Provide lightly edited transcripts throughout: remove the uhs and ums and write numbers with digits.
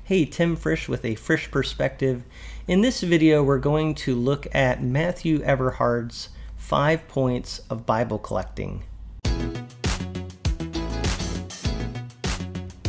Hey, Tim Frisch with a Frisch Perspective. In this video, we're going to look at Matthew Everhard's 5 points of Bible collecting.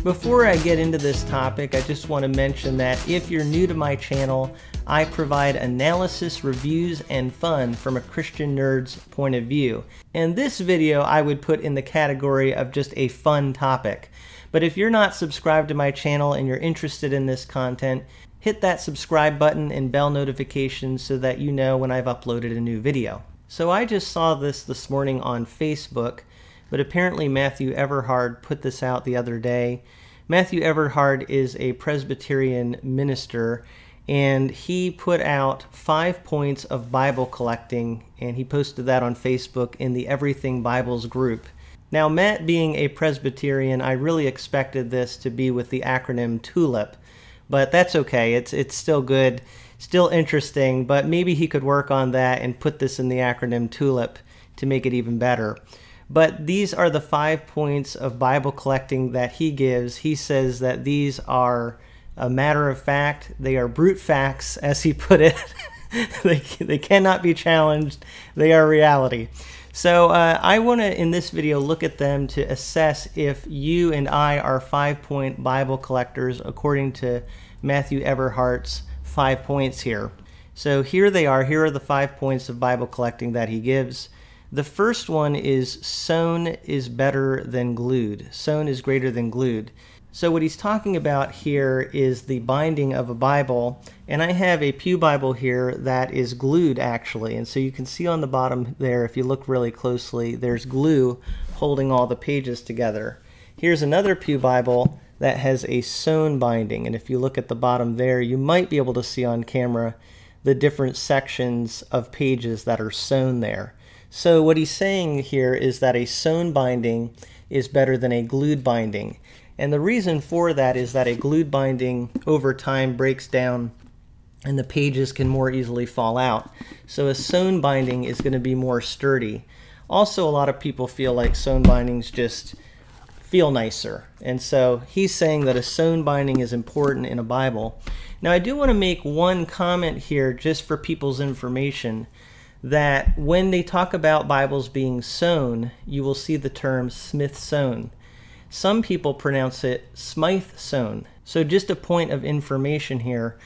Before I get into this topic, I just want to mention that if you're new to my channel, I provide analysis, reviews, and fun from a Christian nerd's point of view. And this video I would put in the category of just a fun topic. But if you're not subscribed to my channel and you're interested in this content, hit that subscribe button and bell notifications so that you know when I've uploaded a new video. So I just saw this morning on Facebook, but apparently Matthew Everhard put this out the other day. Matthew Everhard is a Presbyterian minister, and he put out 5 points of Bible collecting, and he posted that on Facebook in the Everything Bibles group. Now, Matt being a Presbyterian, I really expected this to be with the acronym TULIP, but that's okay. It's still good, still interesting, but maybe he could work on that and put this in the acronym TULIP to make it even better. But these are the 5 points of Bible collecting that he gives. He says that these are a matter of fact. They are brute facts, as he put it. They cannot be challenged. They are reality. So I want to, in this video, look at them to assess if you and I are 5-point Bible collectors according to Matthew Everhard's 5 points here. So here they are. Here are the 5 points of Bible collecting that he gives. The first one is sewn is better than glued. Sewn is greater than glued. So what he's talking about here is the binding of a Bible, and I have a Pew Bible here that is glued actually, and so you can see on the bottom there, if you look really closely, there's glue holding all the pages together. Here's another Pew Bible that has a sewn binding, and if you look at the bottom there, you might be able to see on camera the different sections of pages that are sewn there. So what he's saying here is that a sewn binding is better than a glued binding. And the reason for that is that a glued binding over time breaks down and the pages can more easily fall out. So a sewn binding is going to be more sturdy. Also, a lot of people feel like sewn bindings just feel nicer. And so he's saying that a sewn binding is important in a Bible. Now, I do want to make one comment here just for people's information, that when they talk about Bibles being sewn, you will see the term Smith-sewn. Some people pronounce it Smythe-sewn. So just a point of information here,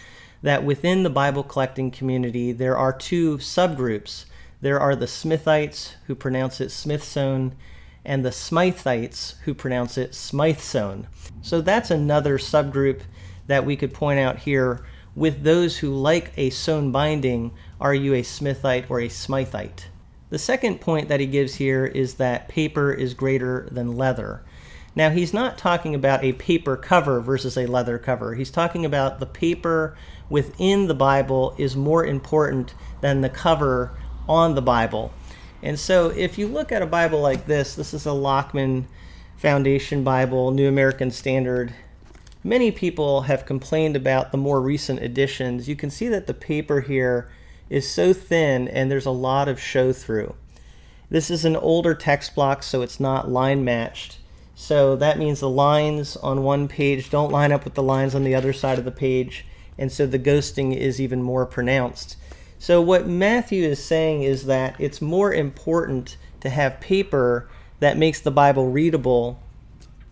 that within the Bible collecting community, there are 2 subgroups. There are the Smithites, who pronounce it Smith-sewn, and the Smythites, who pronounce it Smythe-sewn. So that's another subgroup that we could point out here. With those who like a sewn binding, are you a Smithite or a Smythite? The second point that he gives here is that paper is greater than leather. Now, he's not talking about a paper cover versus a leather cover. He's talking about the paper within the Bible is more important than the cover on the Bible. And so if you look at a Bible like this is a Lockman Foundation Bible, New American Standard. Many people have complained about the more recent editions. You can see that the paper here is so thin and there's a lot of show through. This is an older text block, so it's not line matched. So that means the lines on one page don't line up with the lines on the other side of the page, and so the ghosting is even more pronounced. So what Matthew is saying is that it's more important to have paper that makes the Bible readable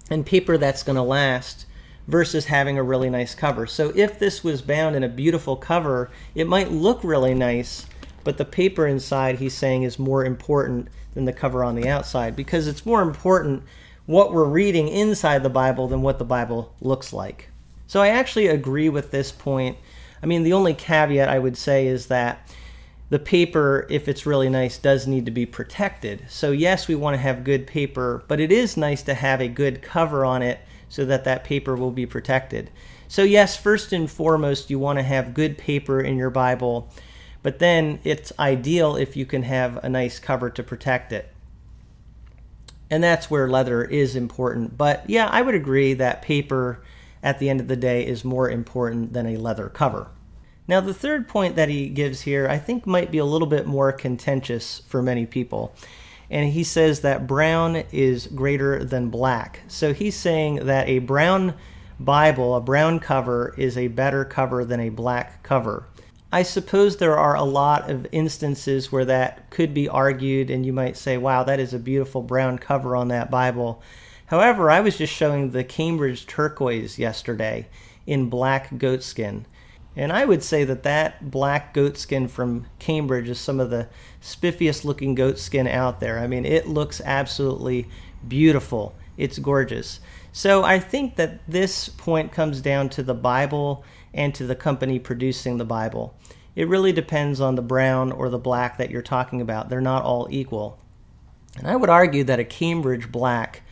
and paper that's going to last versus having a really nice cover. So if this was bound in a beautiful cover, it might look really nice, but the paper inside, he's saying, is more important than the cover on the outside, because it's more important what we're reading inside the Bible than what the Bible looks like. So I actually agree with this point. I mean, the only caveat I would say is that the paper, if it's really nice, does need to be protected. So yes, we want to have good paper, but it is nice to have a good cover on it so that that paper will be protected. So yes, first and foremost, you want to have good paper in your Bible, but then it's ideal if you can have a nice cover to protect it. And that's where leather is important. But yeah, I would agree that paper at the end of the day is more important than a leather cover. Now, the third point that he gives here I think might be a little bit more contentious for many people. And he says that brown is greater than black. So he's saying that a brown Bible, a brown cover is a better cover than a black cover. I suppose there are a lot of instances where that could be argued, and you might say, wow, that is a beautiful brown cover on that Bible. However, I was just showing the Cambridge turquoise yesterday in black goatskin. And I would say that that black goatskin from Cambridge is some of the spiffiest looking goatskin out there. I mean, it looks absolutely beautiful. It's gorgeous. So I think that this point comes down to the Bible and to the company producing the Bible. It really depends on the brown or the black that you're talking about. They're not all equal. And I would argue that a Cambridge black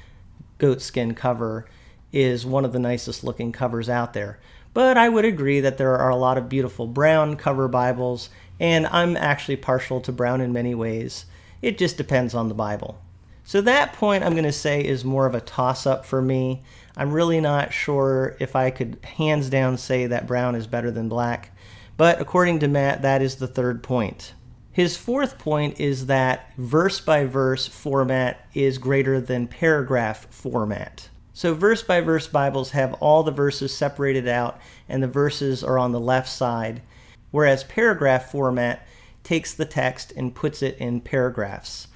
goatskin cover is one of the nicest looking covers out there. But I would agree that there are a lot of beautiful brown cover Bibles, and I'm actually partial to brown in many ways. It just depends on the Bible. So that point I'm going to say is more of a toss-up for me. I'm really not sure if I could hands down say that brown is better than black. But according to Matt, that is the third point. His fourth point is that verse-by-verse format is greater than paragraph format. So verse-by-verse Bibles have all the verses separated out and the verses are on the left side, whereas paragraph format takes the text and puts it in paragraphs.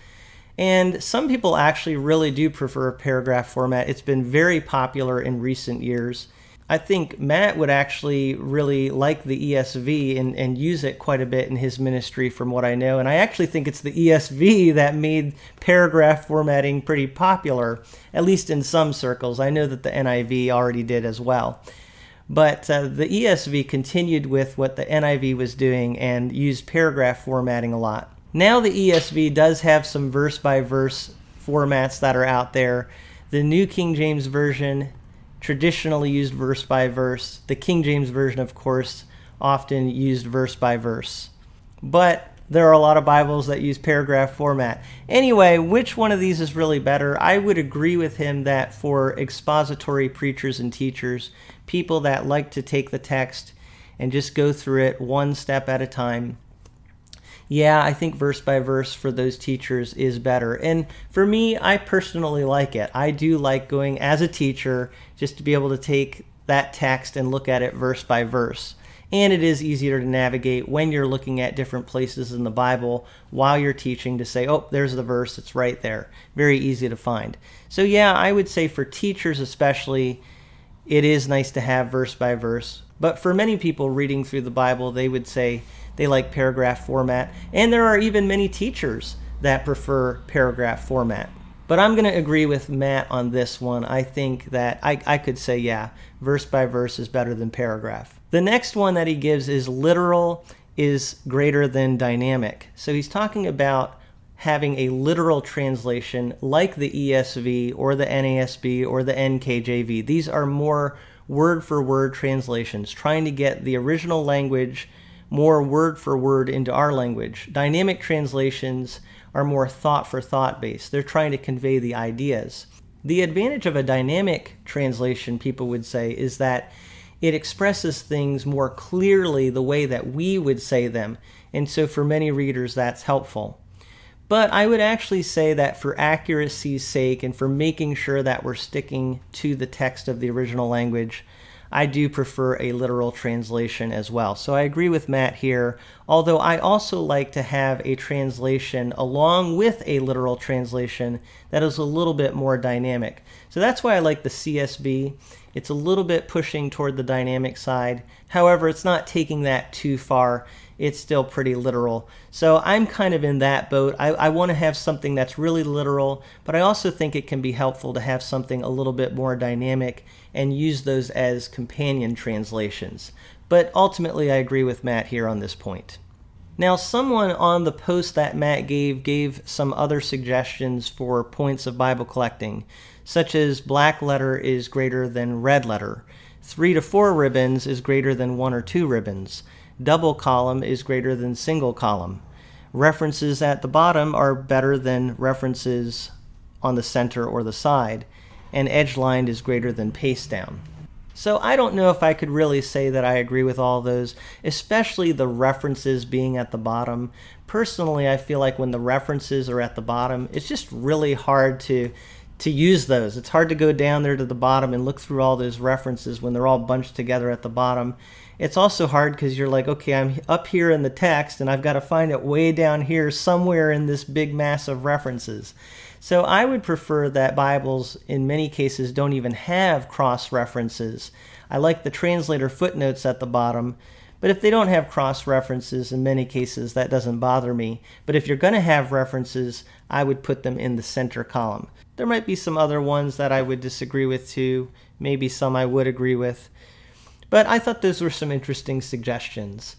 And some people actually really do prefer paragraph format. It's been very popular in recent years. I think Matt would actually really like the ESV and use it quite a bit in his ministry from what I know. And I actually think it's the ESV that made paragraph formatting pretty popular, at least in some circles. I know that the NIV already did as well. But the ESV continued with what the NIV was doing and used paragraph formatting a lot. Now the ESV does have some verse-by-verse formats that are out there. The New King James Version traditionally used verse by verse. The King James Version, of course, often used verse by verse. But there are a lot of Bibles that use paragraph format. Anyway, which one of these is really better? I would agree with him that for expository preachers and teachers, people that like to take the text and just go through it one step at a time, yeah, I think verse by verse for those teachers is better. And for me, I personally like it. I do like going as a teacher just to be able to take that text and look at it verse by verse. And it is easier to navigate when you're looking at different places in the Bible while you're teaching to say, oh, there's the verse, it's right there. Very easy to find. So yeah, I would say for teachers especially, it is nice to have verse by verse. But for many people reading through the Bible, they would say they like paragraph format. And there are even many teachers that prefer paragraph format. But I'm going to agree with Matt on this one. I think that I could say, yeah, verse by verse is better than paragraph. The next one that he gives is literal is greater than dynamic. So he's talking about having a literal translation like the ESV or the NASB or the NKJV. These are more word-for-word translations, trying to get the original language more word-for-word into our language. Dynamic translations are more thought-for-thought based. They're trying to convey the ideas. The advantage of a dynamic translation, people would say, is that it expresses things more clearly the way that we would say them. And so for many readers, that's helpful. But I would actually say that for accuracy's sake and for making sure that we're sticking to the text of the original language, I do prefer a literal translation as well. So I agree with Matt here, although I also like to have a translation along with a literal translation that is a little bit more dynamic. So that's why I like the CSB. It's a little bit pushing toward the dynamic side. However, it's not taking that too far. It's still pretty literal. So I'm kind of in that boat. I want to have something that's really literal, but I also think it can be helpful to have something a little bit more dynamic and use those as companion translations. But ultimately, I agree with Matt here on this point. Now, someone on the post that Matt gave some other suggestions for points of Bible collecting, such as black letter is greater than red letter, 3 to 4 ribbons is greater than 1 or 2 ribbons, double column is greater than single column. References at the bottom are better than references on the center or the side, and edge-lined is greater than paste down. So I don't know if I could really say that I agree with all those, especially the references being at the bottom. Personally, I feel like when the references are at the bottom, it's just really hard to to use those. It's hard to go down there to the bottom and look through all those references when they're all bunched together at the bottom. It's also hard because you're like, okay, I'm up here in the text and I've got to find it way down here somewhere in this big mass of references. So I would prefer that Bibles in many cases don't even have cross-references. I like the translator footnotes at the bottom, but if they don't have cross-references in many cases, that doesn't bother me. But if you're going to have references, I would put them in the center column. There might be some other ones that I would disagree with too, maybe some I would agree with. But I thought those were some interesting suggestions.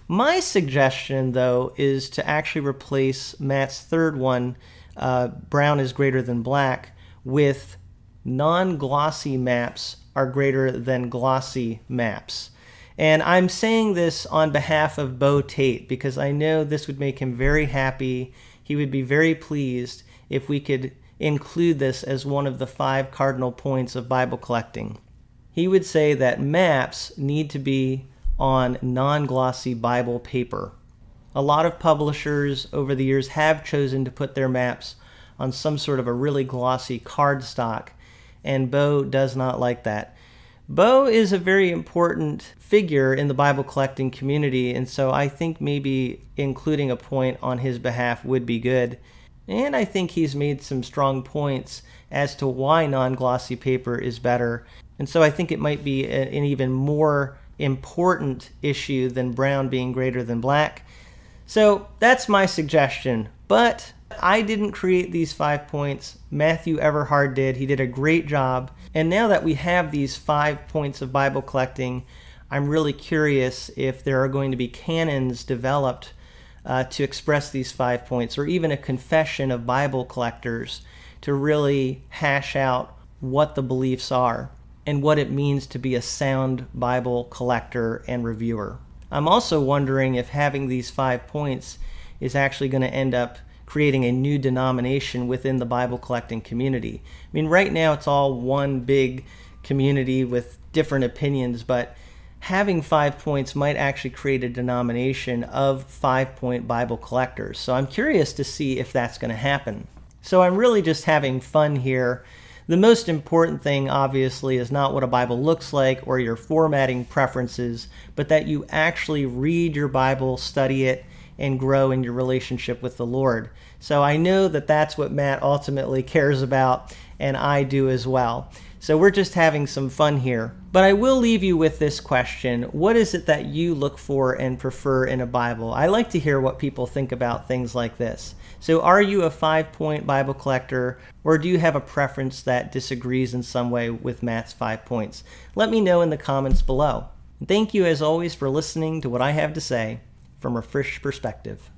My suggestion, though, is to actually replace Matt's third one, brown is greater than black, with non-glossy maps are greater than glossy maps. And I'm saying this on behalf of Bo Tate because I know this would make him very happy. He would be very pleased if we could include this as one of the 5 cardinal points of Bible collecting. He would say that maps need to be on non-glossy Bible paper. A lot of publishers over the years have chosen to put their maps on some sort of a really glossy cardstock, and Bo does not like that. Bo is a very important figure in the Bible collecting community, and so I think maybe including a point on his behalf would be good. And I think he's made some strong points as to why non-glossy paper is better. And so I think it might be an even more important issue than brown being greater than black. So that's my suggestion. But I didn't create these 5 points. Matthew Everhard did. He did a great job. And now that we have these 5 points of Bible collecting, I'm really curious if there are going to be canons developed to express these 5 points, or even a confession of Bible collectors to really hash out what the beliefs are and what it means to be a sound Bible collector and reviewer. I'm also wondering if having these 5 points is actually going to end up creating a new denomination within the Bible collecting community. I mean, right now it's all one big community with different opinions, but having 5 points might actually create a denomination of 5-point Bible collectors. So I'm curious to see if that's going to happen. So I'm really just having fun here. The most important thing, obviously, is not what a Bible looks like or your formatting preferences, but that you actually read your Bible, study it, and grow in your relationship with the Lord. So I know that that's what Matt ultimately cares about, and I do as well. So we're just having some fun here. But I will leave you with this question. What is it that you look for and prefer in a Bible? I like to hear what people think about things like this. So are you a 5-point Bible collector, or do you have a preference that disagrees in some way with Matt's 5 points? Let me know in the comments below. Thank you as always for listening to what I have to say from a Frisch perspective.